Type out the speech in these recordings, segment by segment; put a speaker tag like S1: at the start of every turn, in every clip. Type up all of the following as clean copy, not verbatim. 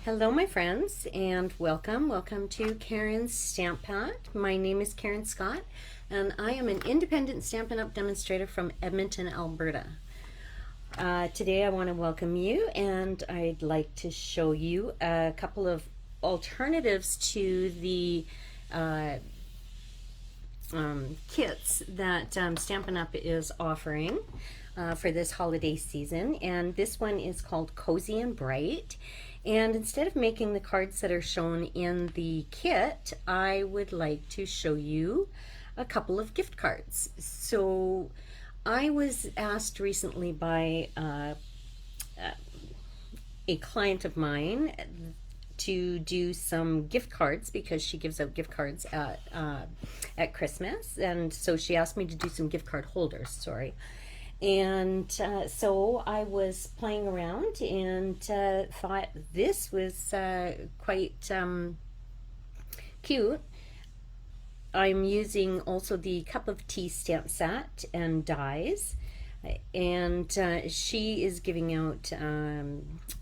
S1: Hello my friends and welcome to Karen's Stamp Pat. My name is Karen Scott and I am an independent Stampin' Up! Demonstrator from Edmonton, Alberta. Today I want to welcome you and I'd like to show you a couple of alternatives to the kits that Stampin' Up! Is offering for this holiday season, and this one is called Cozy and Bright. And instead of making the cards that are shown in the kit, I would like to show you a couple of gift cards. So I was asked recently by a client of mine to do some gift cards because she gives out gift cards at Christmas, and so she asked me to do some gift card holders, sorry. And so I was playing around and thought this was quite cute. I'm using also the cup of tea stamp set and dies, and she is giving out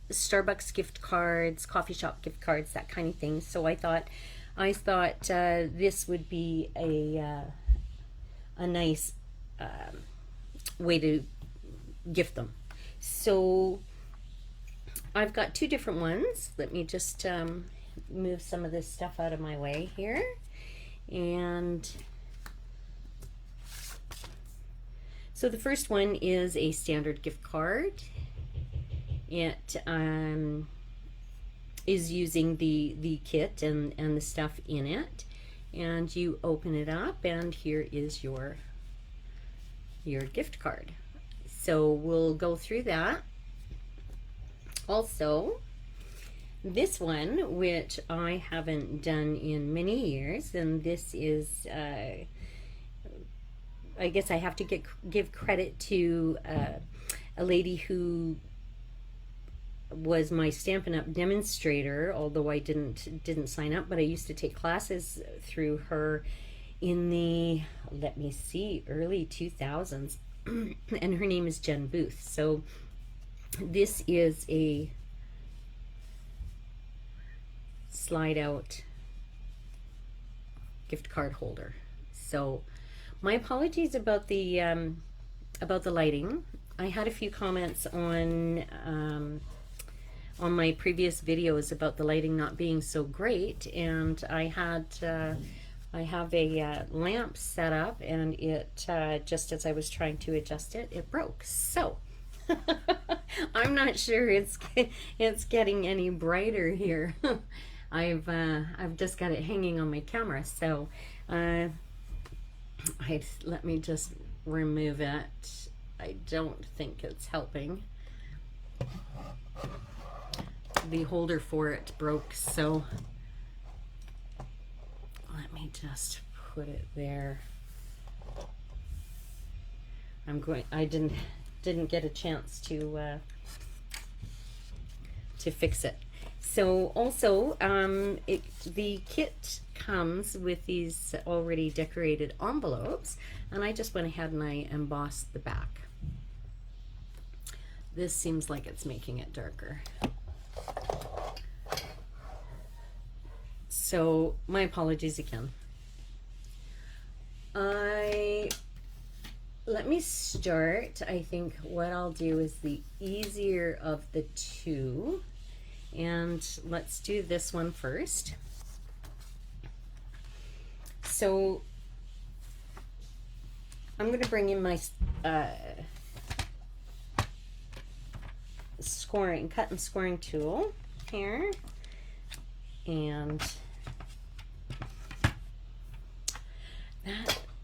S1: Starbucks gift cards, coffee shop gift cards, that kind of thing. So I thought this would be a nice way to gift them. So I've got two different ones. Let me just move some of this stuff out of my way here. And so the first one is a standard gift card. It is using the kit and the stuff in it, and you open it up and here is your gift card. So we'll go through that. Also, this one, which I haven't done in many years, and this is I guess I have to give credit to a lady who was my Stampin' Up! Demonstrator, although I didn't sign up, but I used to take classes through her in the, let me see, early 2000s. And her name is Jen Booth. So this is a slide out gift card holder. So my apologies about the lighting. I had a few comments on my previous videos about the lighting not being so great, and I have a lamp set up, and it just as I was trying to adjust it, it broke. So I'm not sure it's getting any brighter here. I've just got it hanging on my camera, so let me just remove it. I don't think it's helping. The holder for it broke, so let me just put it there. I didn't get a chance to fix it. So also, the kit comes with these already decorated envelopes, and I just went ahead and I embossed the back. This seems like it's making it darker. So my apologies again. Let me start. I think what I'll do is the easier of the two, and let's do this one first. So I'm going to bring in my cut and scoring tool here, and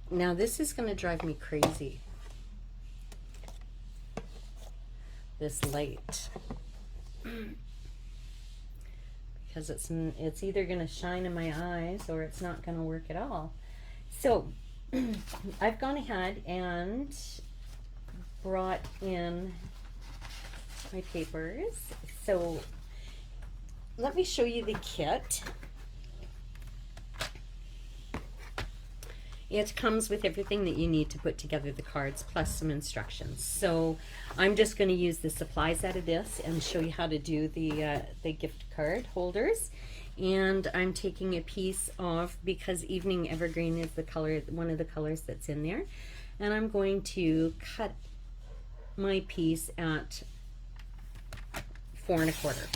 S1: now this is going to drive me crazy, this light, because it's either going to shine in my eyes or it's not going to work at all. So I've gone ahead and brought in my papers. So let me show you the kit. It comes with everything that you need to put together the cards, plus some instructions. So I'm just going to use the supplies out of this and show you how to do the gift card holders. And I'm taking a piece of, because Evening Evergreen is the color, one of the colors that's in there, and I'm going to cut my piece at 4 1/4.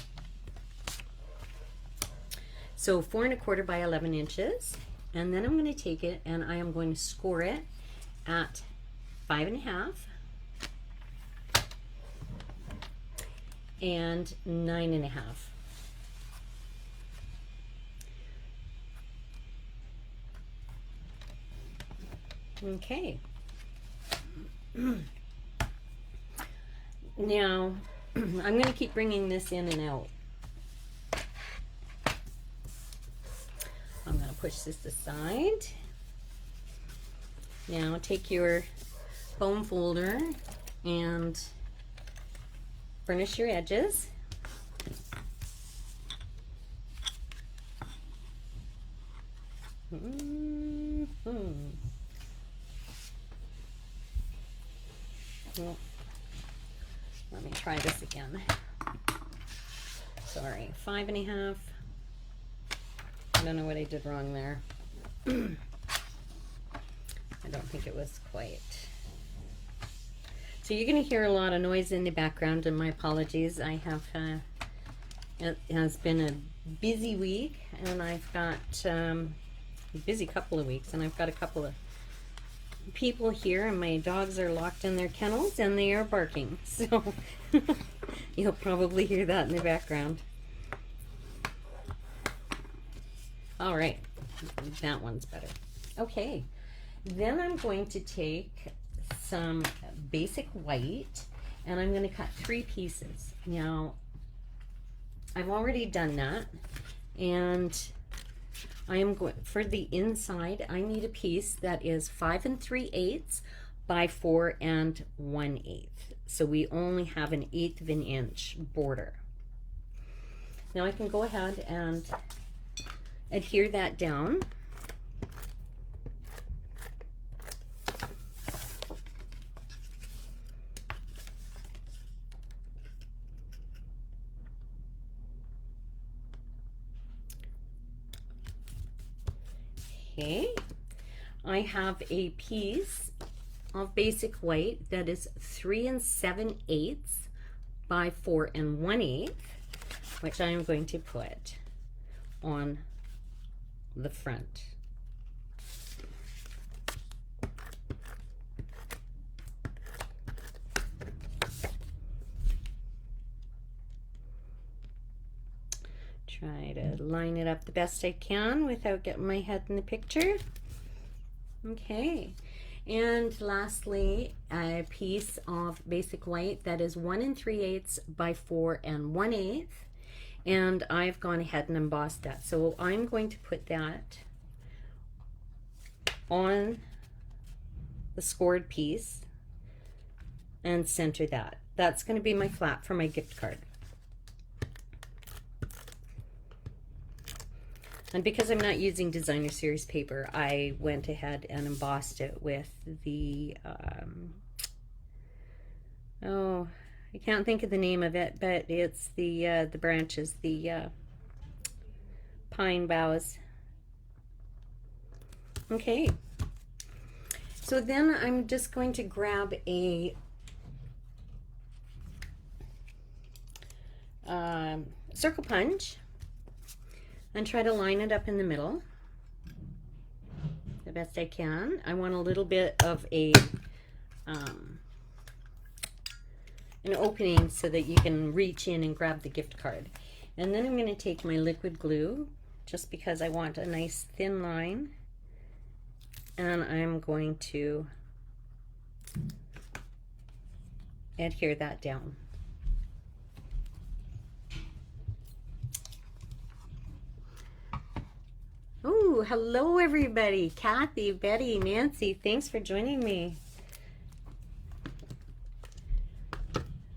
S1: So 4 1/4 by 11 inches. And then I'm going to take it and I am going to score it at 5 1/2 and 9 1/2. Okay. Now, I'm going to keep bringing this in and out. I'm going to push this aside. Now, take your foam folder and burnish your edges. Well, let me try this again. Sorry, 5 1/2. I don't know what I did wrong there. I don't think it was quite. So you're going to hear a lot of noise in the background, and my apologies. I have, it has been a busy week, and I've got a busy couple of weeks, and I've got a couple of people here, and my dogs are locked in their kennels, and they are barking. So you'll probably hear that in the background. All right, that one's better. Okay, then I'm going to take some basic white, and I'm going to cut 3 pieces. Now, I've already done that, and I am going, for the inside, I need a piece that is 5 3/8 by 4 1/8. So we only have an 1/8 of an inch border. Now I can go ahead and adhere that down. Okay, I have a piece of basic white that is 3 7/8 by 4 1/8, which I am going to put on the front. Try to line it up the best I can without getting my head in the picture. Okay, and lastly, a piece of basic white that is 1 3/8 by 4 1/8, and I've gone ahead and embossed that. So I'm going to put that on the scored piece and center that. That's going to be my flap for my gift card. And because I'm not using designer series paper, I went ahead and embossed it with the, oh, I can't think of the name of it, but it's the branches, the pine boughs. Okay. So then I'm just going to grab a circle punch and try to line it up in the middle the best I can. I want a little bit of a an opening so that you can reach in and grab the gift card. And then I'm going to take my liquid glue, just because I want a nice thin line, and I'm going to adhere that down. Oh, hello everybody. Kathy, Betty, Nancy, thanks for joining me.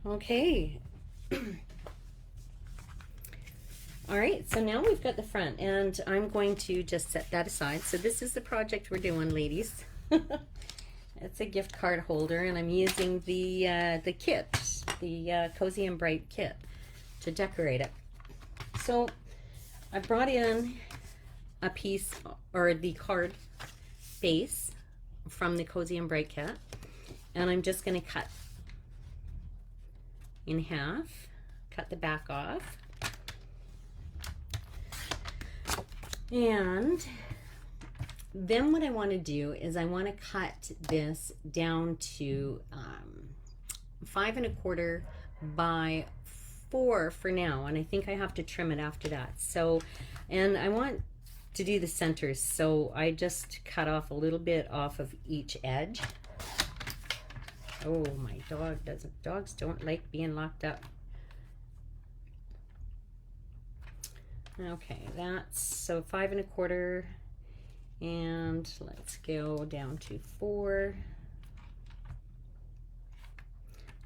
S1: Okay. All right, so now we've got the front, and I'm going to just set that aside. So this is the project we're doing, ladies. It's a gift card holder, and I'm using the kit, the Cozy and Bright kit, to decorate it. So I brought in a piece, or the card base from the Cozy and Bright kit, and I'm just going to cut in half, cut the back off, and then what I want to do is I want to cut this down to 5 1/4 by 4 for now, and I think I have to trim it after that. So, and I want to do the centers, so I just cut off a little bit off of each edge. Oh, my dog doesn't. Dogs don't like being locked up. Okay, that's so 5 1/4, and let's go down to 4.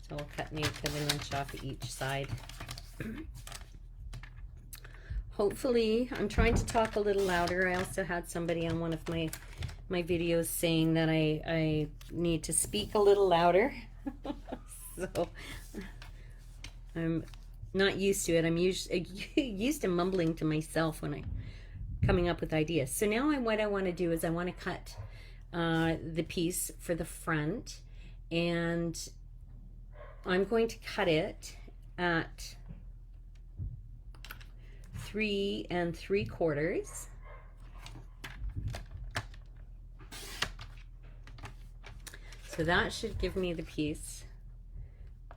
S1: So I'll cut an 1/8 of an inch off of each side. Hopefully, I'm trying to talk a little louder. I also had somebody on one of my videos saying that I need to speak a little louder. So I'm not used to it. I'm used to mumbling to myself when I'm coming up with ideas. So now what I want to do is I want to cut the piece for the front, and I'm going to cut it at 3 3/4. So that should give me the piece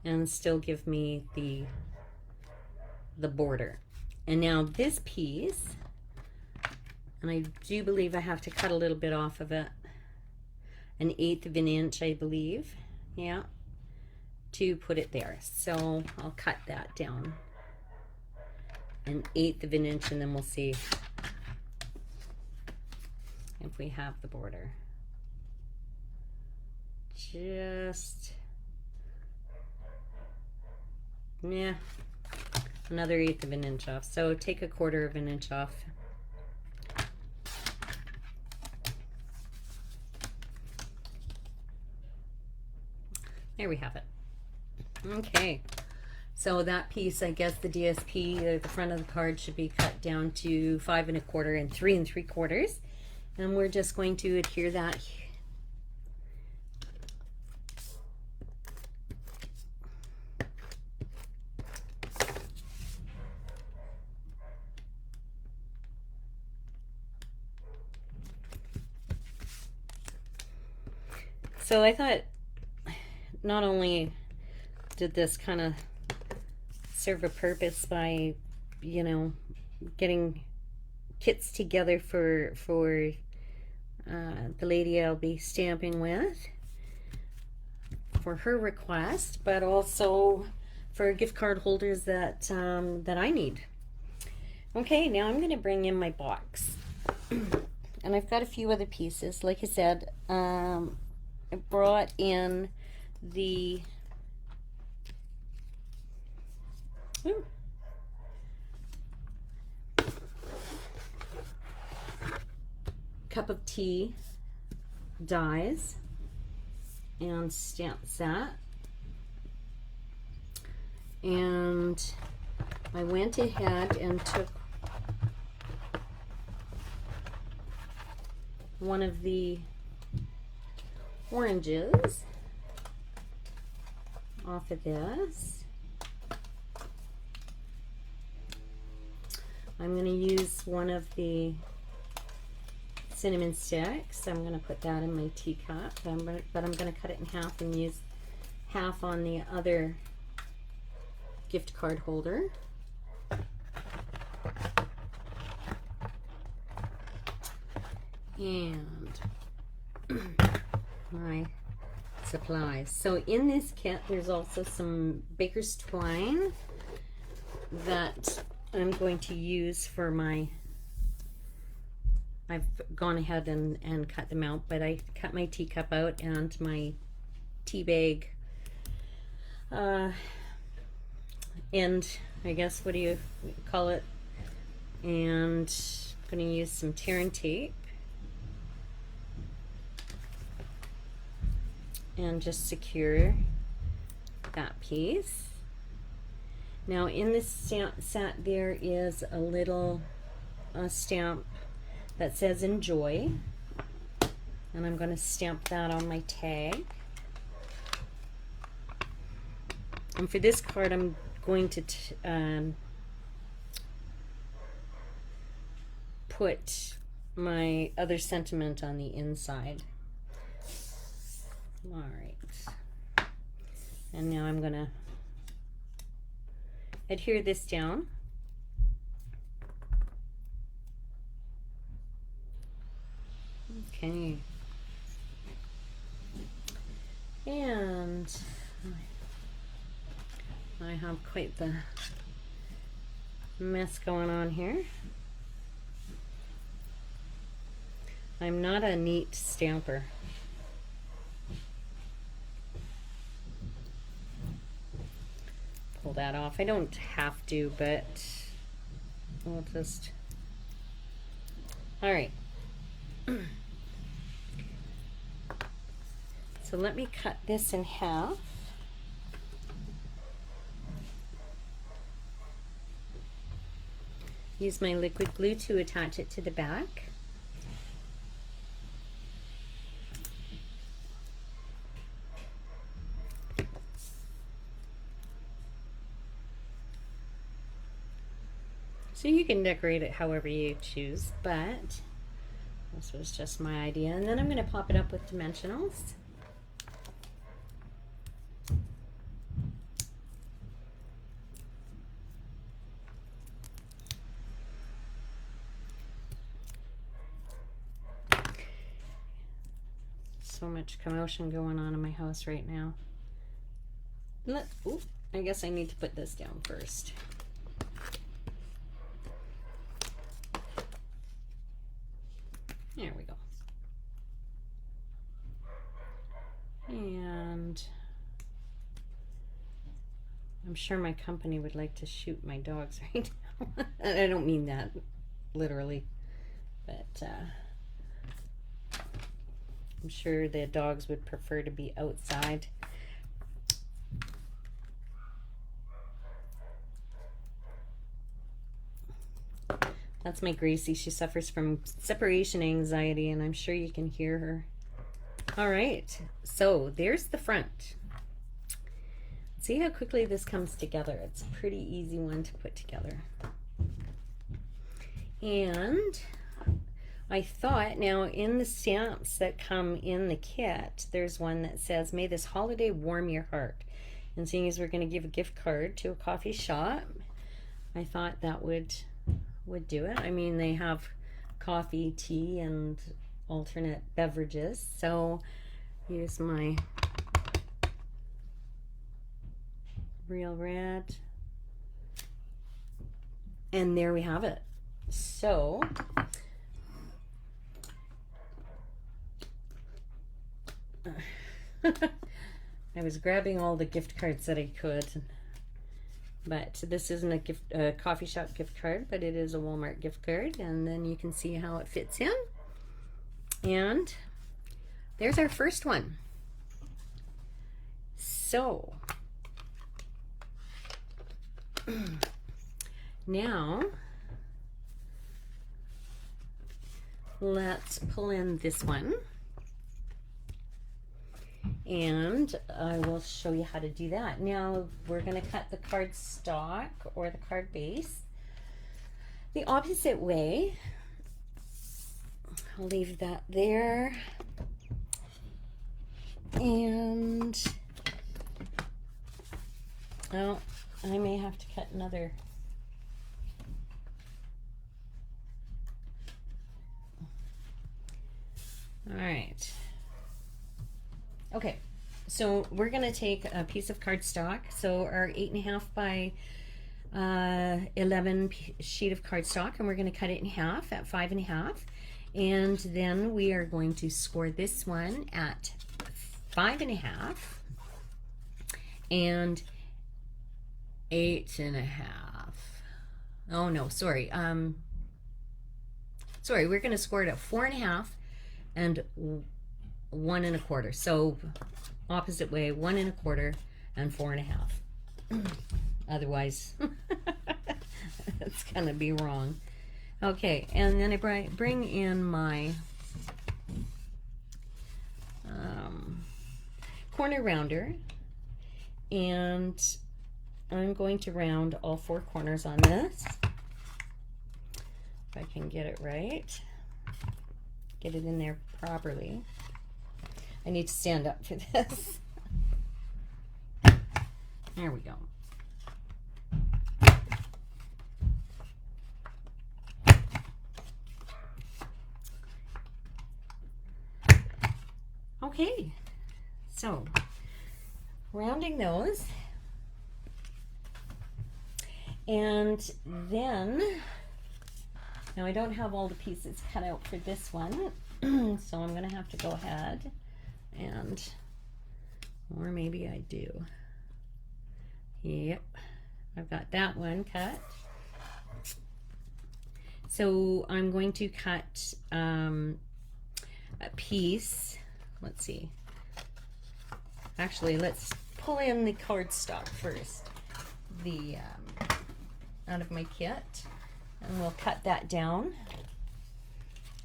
S1: and still give me the border. And now this piece, and I do believe I have to cut a little bit off of it, an 1/8 of an inch, I believe, yeah, to put it there. So I'll cut that down an 1/8 of an inch, and then we'll see if we have the border. Just, yeah, another 1/8 of an inch off. So take a 1/4 of an inch off. There we have it. Okay, so that piece, I guess the DSP, the front of the card, should be cut down to 5 1/4 and 3 3/4, and we're just going to adhere that . So I thought not only did this kind of serve a purpose by, you know, getting kits together for the lady I'll be stamping with for her request, but also for gift card holders that that I need. Okay, now I'm going to bring in my box, and I've got a few other pieces. Like I said, I brought in the cup of tea dies and stamp set, and I went ahead and took one of the oranges off of this. I'm going to use one of the cinnamon sticks. I'm going to put that in my teacup, but I'm going to cut it in half and use half on the other gift card holder. And my supplies. So in this kit there's also some baker's twine that I'm going to use for my, I've gone ahead and cut them out, but I cut my teacup out and my tea bag and I guess, what do you call it, And I'm going to use some tear and tape and just secure that piece. Now in this stamp set there is a little stamp that says enjoy, and I'm going to stamp that on my tag. And for this card I'm going to put my other sentiment on the inside. All right, and now I'm going to adhere this down. Okay, and I have quite the mess going on here. I'm not a neat stamper. Pull that off. I don't have to, but we'll just... All right. So let me cut this in half. Use my liquid glue to attach it to the back. So you can decorate it however you choose, but this was just my idea. And then I'm going to pop it up with dimensionals. So much commotion going on in my house right now. Ooh, I guess I need to put this down first. There we go. And I'm sure my company would like to shoot my dogs right now. I don't mean that literally, but I'm sure the dogs would prefer to be outside. That's my Gracie. She suffers from separation anxiety, and I'm sure you can hear her. All right, so there's the front. See how quickly this comes together. It's a pretty easy one to put together. And I thought, now in the stamps that come in the kit, there's one that says, "May this holiday warm your heart." And seeing as we're going to give a gift card to a coffee shop, I thought that would do it. I mean, they have coffee, tea, and alternate beverages. So here's my real red. And there we have it. So I was grabbing all the gift cards that I could. But this isn't a coffee shop gift card, but it is a Walmart gift card, and then you can see how it fits in. And there's our first one. So now let's pull in this one. And I will show you how to do that. Now we're going to cut the card stock or the card base the opposite way. I'll leave that there. And oh, I may have to cut another. All right. Okay, so we're going to take a piece of cardstock, so our 8.5 by 11 sheet of cardstock, and we're going to cut it in half at 5.5, and then we are going to score this one at 5.5 and 8.5. Oh no, sorry, sorry, we're going to score it at 4.5 and 1 1/4. So opposite way, 1 1/4 and 4.5. Otherwise, it's going to be wrong. Okay, and then I bring in my corner rounder, and I'm going to round all 4 corners on this. If I can get it right, get it in there properly. I need to stand up for this. There we go. Okay, so rounding those, and then now I don't have all the pieces cut out for this one, so I'm gonna have to go ahead and, or maybe I do. Yep, I've got that one cut. So I'm going to cut a piece. Let's see. Actually, let's pull in the cardstock first, the out of my kit, and we'll cut that down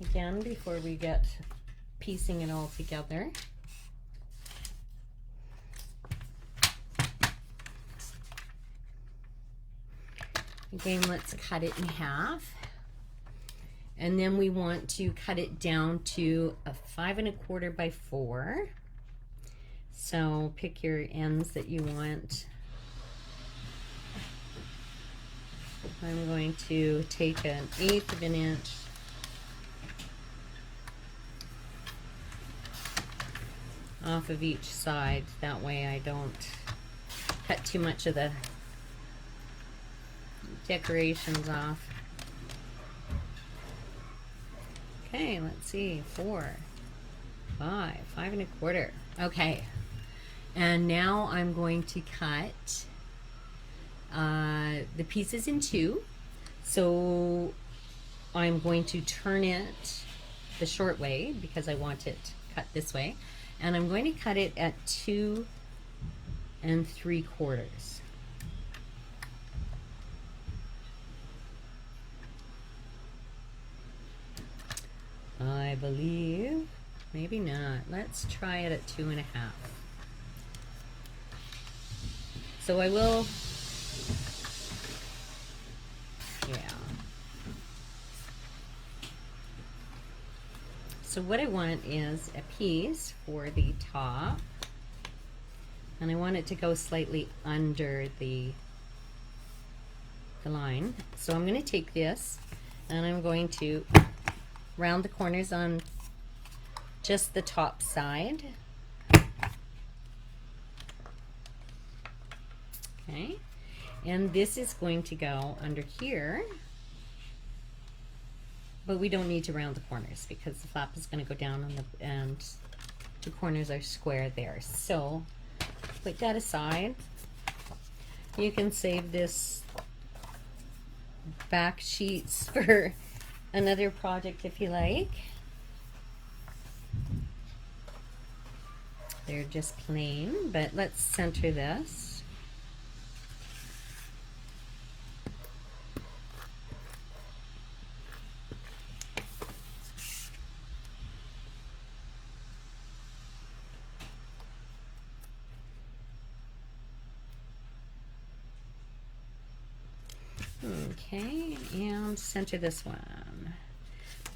S1: again before we get piecing it all together. Again, let's cut it in half. And then we want to cut it down to a 5 1/4 by 4. So pick your ends that you want. I'm going to take 1/8 of an inch off of each side. That way I don't cut too much of the decorations off. Okay, let's see, 4, 5, 5 1/4. Okay, and now I'm going to cut the pieces in 2. So I'm going to turn it the short way because I want it cut this way, and I'm going to cut it at 2 3/4. I believe, maybe not. Let's try it at 2 1/2. So I will, yeah. So what I want is a piece for the top, and I want it to go slightly under the line. So I'm going to take this and I'm going to round the corners on just the top side. Okay, and this is going to go under here, but we don't need to round the corners because the flap is going to go down on and the corners are square there. So put that aside. You can save this back sheets for another project if you like. They're just plain, but let's center this. Okay, and center this one.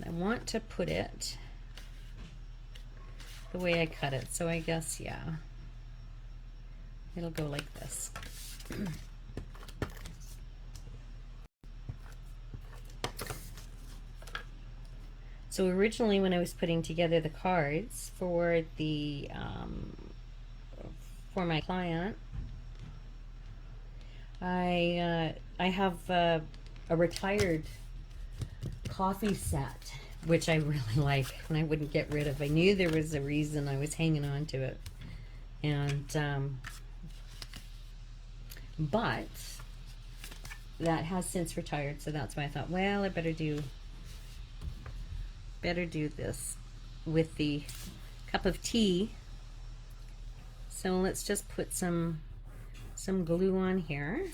S1: I want to put it the way I cut it, so I guess, yeah, it'll go like this. So originally when I was putting together the cards for the for my client, I have a retired coffee set, which I really like and I wouldn't get rid of. I knew there was a reason I was hanging on to it, and but that has since retired, so that's why I thought, well, I better do better do this with the cup of tea. So let's just put some glue on here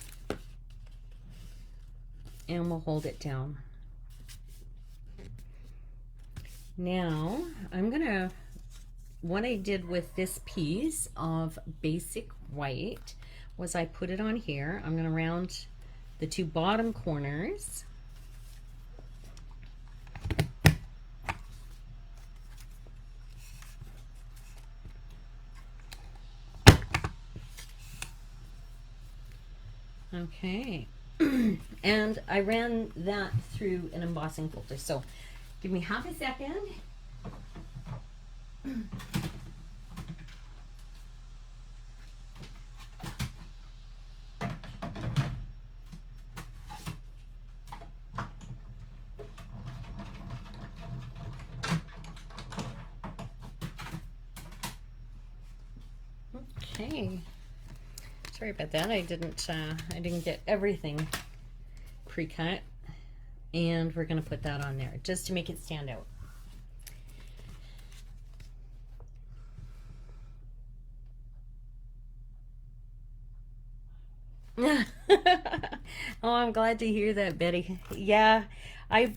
S1: and we'll hold it down. Now I'm gonna, what I did with this piece of basic white was I put it on here. I'm gonna round the two bottom corners. Okay. And I ran that through an embossing folder. So give me half a second. Okay. Sorry about that. I didn't get everything pre-cut, and we're going to put that on there just to make it stand out. Oh, I'm glad to hear that, Betty. Yeah, I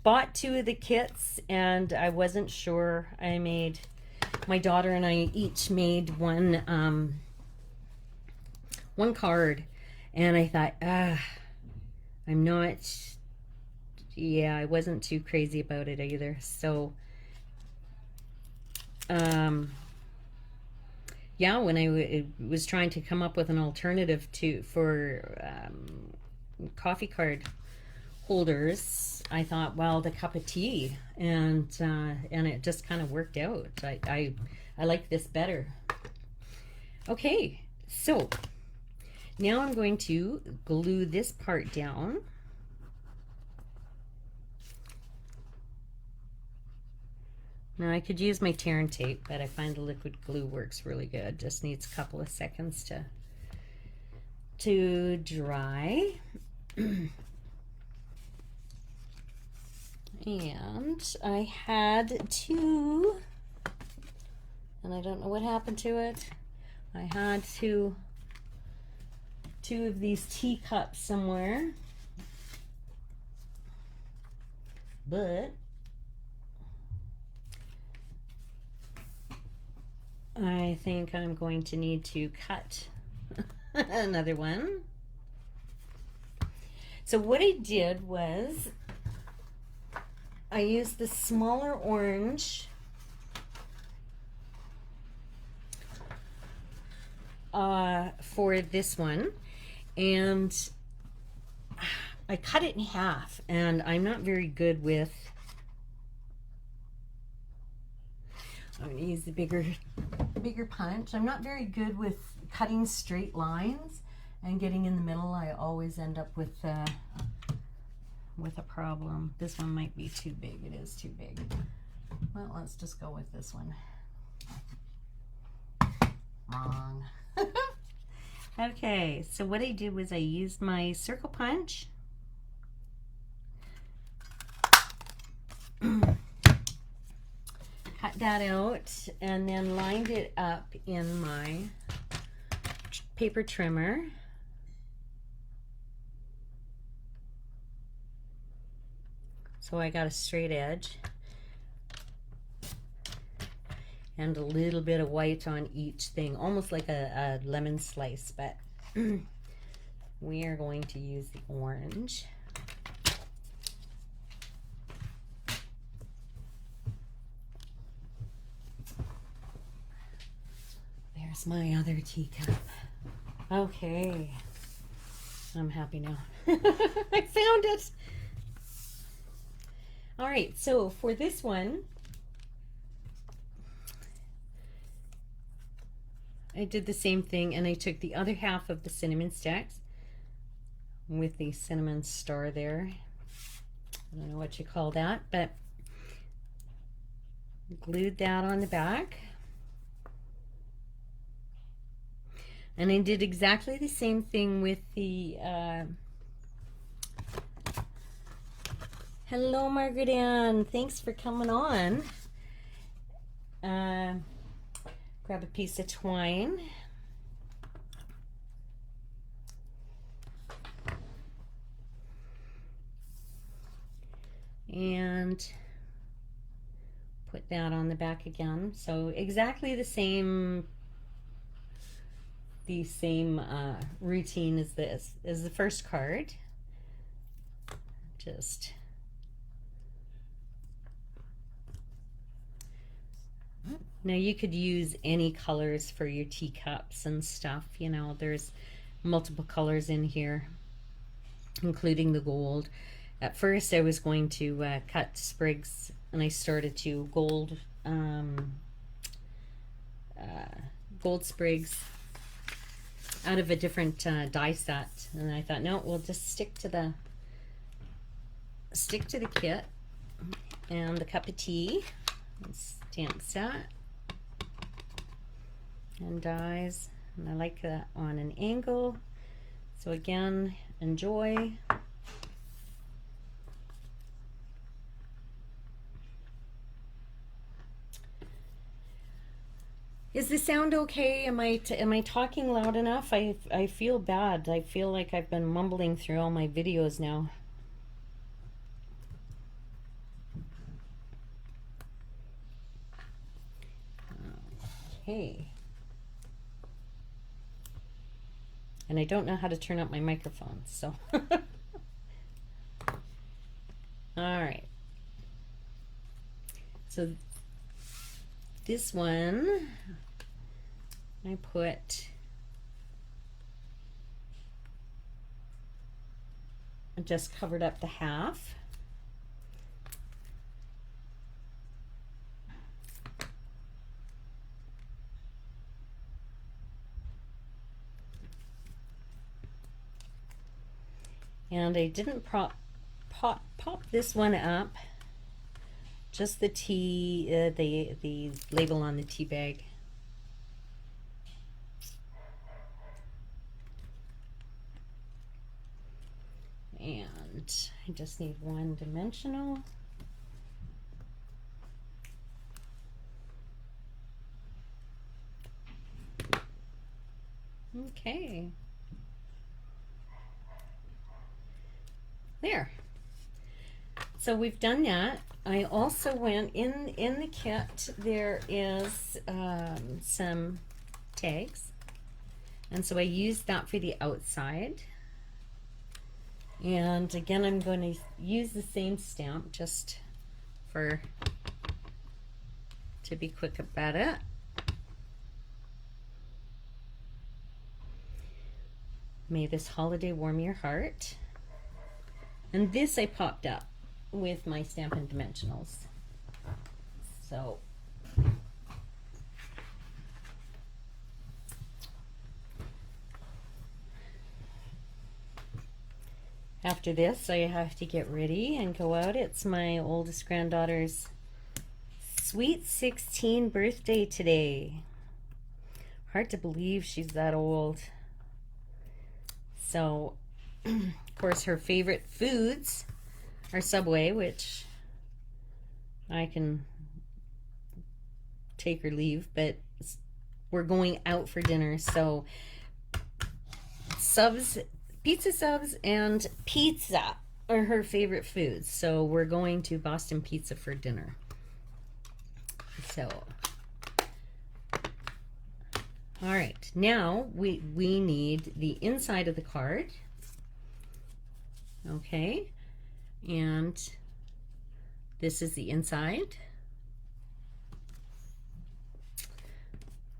S1: bought two of the kits and I wasn't sure. My daughter and I each made one card, and I thought, I'm not, yeah, I wasn't too crazy about it either. So, yeah, when I was trying to come up with an alternative for coffee card holders, I thought, well, the cup of tea, and it just kind of worked out. I like this better. Okay, so now I'm going to glue this part down. Now I could use my tear and tape, but I find the liquid glue works really good. Just needs a couple of seconds to dry. And I had two, and I don't know what happened to it. I had two of these teacups somewhere, but I think I'm going to need to cut another one. So what I did was I used the smaller orange for this one, and I cut it in half, and I'm not very good with, I'm going to use the bigger punch. I'm not very good with cutting straight lines and getting in the middle. I always end up with a problem. This one might be too big. It is too big. Well, let's just go with this one. Wrong. Okay, so what I did was I used my circle punch. Cut that out and then lined it up in my paper trimmer. So I got a straight edge and a little bit of white on each thing, almost like a lemon slice, but we are going to use the orange. There's my other teacup. Okay, I'm happy now. I found it. All right, so for this one, I did the same thing, and I took the other half of the cinnamon sticks with the cinnamon star there. I don't know what you call that, but glued that on the back. And I did exactly the same thing with the Hello, Margaret Ann. Thanks for coming on. Grab a piece of twine. And put that on the back again. So exactly the same routine as this, as the first card. Just now you could use any colors for your teacups and stuff. You know, there's multiple colors in here, including the gold. At first I was going to cut sprigs, and I started to gold sprigs out of a different die set, and I thought, no, we'll just stick to the kit and the cup of tea and stamp set and dies, and I like that on an angle. So again, enjoy. Is the sound okay? Am I talking loud enough? I feel bad. I feel like I've been mumbling through all my videos now. Okay. And I don't know how to turn up my microphone, so. All right. So this one, I just covered up the half. And I didn't pop this one up, just the tea, the label on the tea bag. And I just need one dimensional. Okay. There. So we've done that. I also went in the kit. There is some tags, and so I used that for the outside. And again, I'm going to use the same stamp just to be quick about it. May this holiday warm your heart. And this I popped up with my Stampin' Dimensionals. So after this, I have to get ready and go out. It's my oldest granddaughter's sweet 16 birthday today. Hard to believe she's that old. So, of course, her favorite foods are Subway, which I can take or leave, but we're going out for dinner. So, pizza subs and pizza are her favorite foods. So, we're going to Boston Pizza for dinner. So, all right, now we need the inside of the card. Okay, and this is the inside.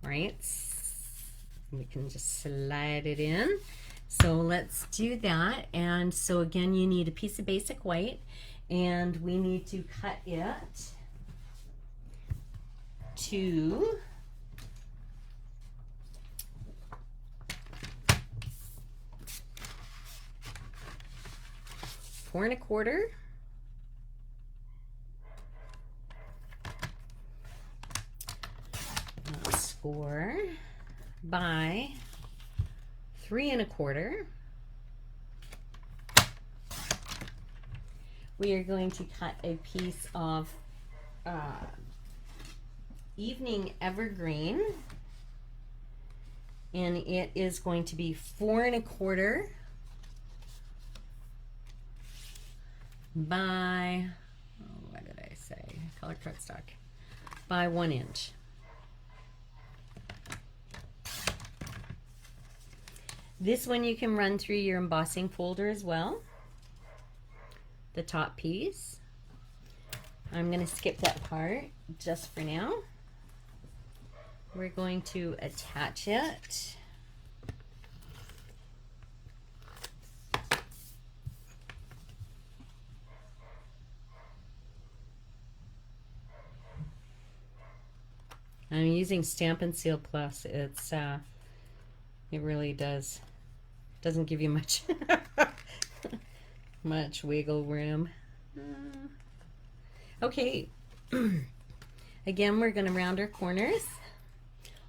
S1: Right, we can just slide it in. So let's do that. And so again, you need a piece of basic white, and we need to cut it to 4 1/4. Score by 3 1/4. we are going to cut a piece of evening evergreen, and it is going to be 4 1/4 by, oh, what did I say? Color cardstock by 1 inch. This one you can run through your embossing folder as well. The top piece. I'm going to skip that part just for now. We're going to attach it. I'm using Stampin' Seal Plus. It's it really doesn't give you much much wiggle room. Okay. Again, we're going to round our corners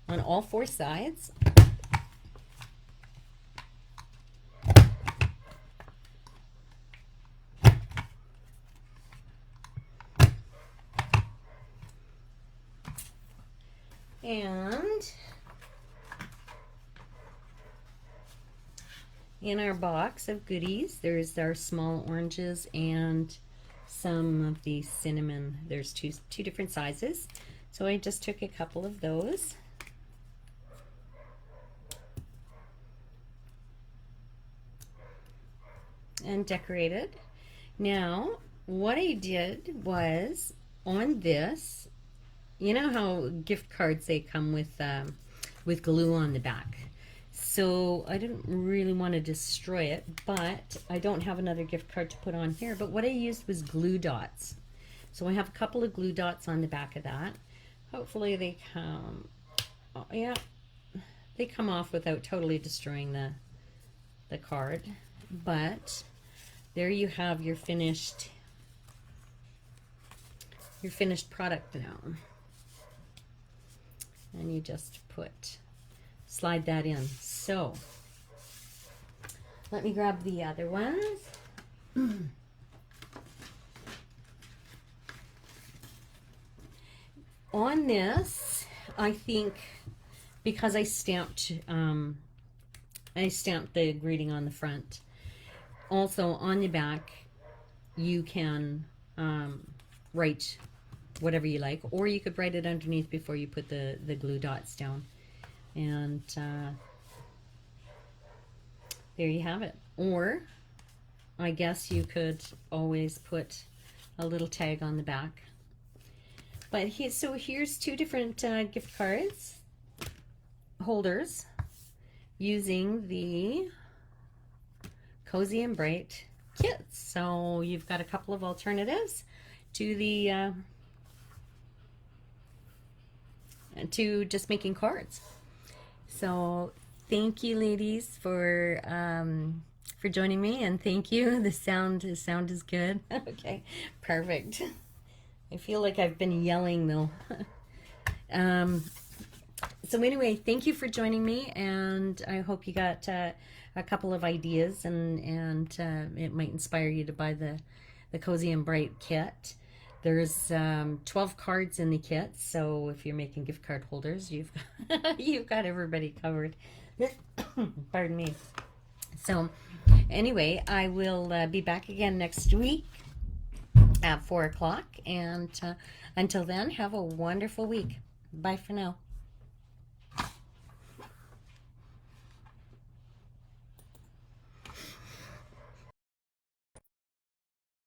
S1: on all 4 sides. And in our box of goodies, there's our small oranges and some of the cinnamon. There's two different sizes. So I just took a couple of those. And decorated. Now, what I did was on this, you know how gift cards, they come with glue on the back. So I didn't really want to destroy it, but I don't have another gift card to put on here. But what I used was glue dots. So I have a couple of glue dots on the back of that. Hopefully they come, oh, yeah, they come off without totally destroying the card. But there you have your finished product now. And you just slide that in. So let me grab the other ones. On this, I think, because I stamped the greeting on the front. Also on the back, you can write whatever you like, or you could write it underneath before you put the glue dots down. And there you have it. Or I guess you could always put a little tag on the back. But so here's 2 different gift cards holders using the Cozy and Bright kits. So you've got a couple of alternatives to the to just making cards. So thank you, ladies, for joining me, and thank you. The sound is good. Okay, perfect. I feel like I've been yelling though. So anyway, thank you for joining me, and I hope you got a couple of ideas, and it might inspire you to buy the Cozy and Bright kit. There's 12 cards in the kit, so if you're making gift card holders, you've got everybody covered. Pardon me. So anyway, I will be back again next week at 4 o'clock, and until then, have a wonderful week. Bye for now.